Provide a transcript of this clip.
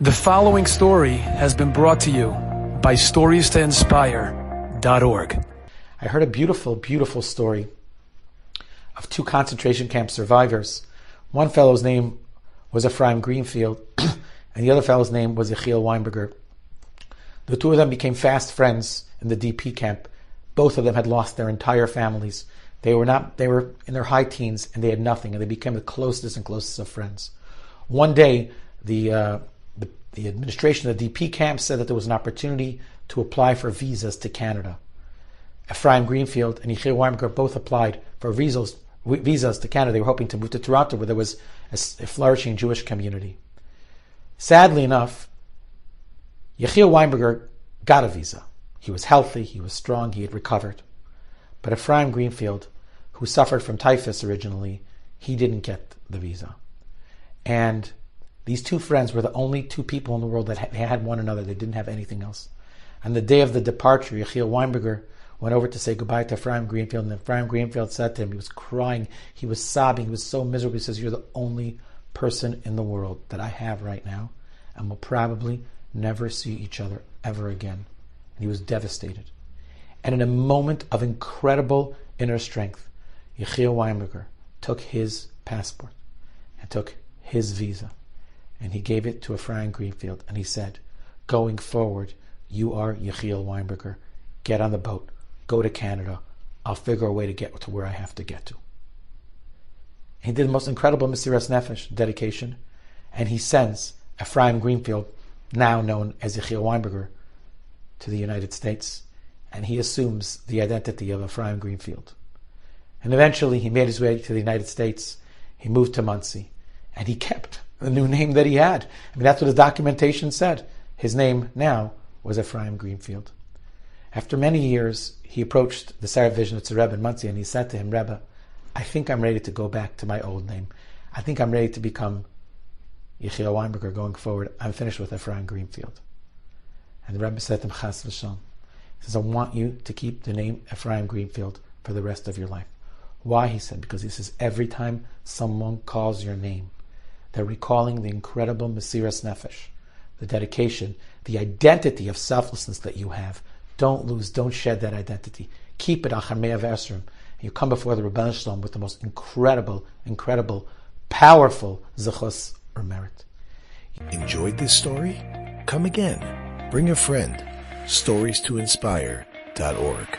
The following story has been brought to you by StoriesToInspire.org. I heard a beautiful, beautiful story of two concentration camp survivors. One fellow's name was Ephraim Greenfield, and the other fellow's name was Yechiel Weinberger. The two of them became fast friends in the DP camp. Both of them had lost their entire families. They were in their high teens, and they had nothing, and they became the closest and closest of friends. One day, the administration of the DP camp said that there was an opportunity to apply for visas to Canada. Ephraim Greenfield and Yechiel Weinberger both applied for visas to Canada. They were hoping to move to Toronto, where there was a flourishing Jewish community. Sadly enough, Yechiel Weinberger got a visa. He was healthy, he was strong, he had recovered. But Ephraim Greenfield, who suffered from typhus originally, he didn't get the visa. And these two friends were the only two people in the world that had one another. They didn't have anything else. On the day of the departure, Yechiel Weinberger went over to say goodbye to Ephraim Greenfield, and Ephraim Greenfield said to him, he was crying, he was sobbing, he was so miserable. He says, "You're the only person in the world that I have right now, and we'll probably never see each other ever again." And he was devastated. And in a moment of incredible inner strength, Yechiel Weinberger took his passport and took his visa, and he gave it to Ephraim Greenfield, and he said, "Going forward, you are Yechiel Weinberger. Get on the boat. Go to Canada. I'll figure a way to get to where I have to get to." He did the most incredible Mesirat Nefesh dedication, and he sends Ephraim Greenfield, now known as Yechiel Weinberger, to the United States, and he assumes the identity of Ephraim Greenfield. And eventually he made his way to the United States. He moved to Muncie, and he kept the new name that he had. I mean, that's what his documentation said. His name now was Ephraim Greenfield. After many years, he approached the Sarah Vizhnitzer Rebbe in Muncie, and he said to him, "Rebbe, I think I'm ready to go back to my old name. I think I'm ready to become Yechiel Weinberger going forward. I'm finished with Ephraim Greenfield." And the Rebbe said to him, "Chas v'shalom." He says, "I want you to keep the name Ephraim Greenfield for the rest of your life." Why? He said, because he says, every time someone calls your name, they're recalling the incredible Mesirat Nefesh, the dedication, the identity of selflessness that you have. Don't lose, don't shed that identity. Keep it, Achar Mea V'Esrim. And you come before the Rebbeinu Shalom with the most incredible, powerful zechus or merit. Enjoyed this story? Come again. Bring a friend. StoriesToInspire.org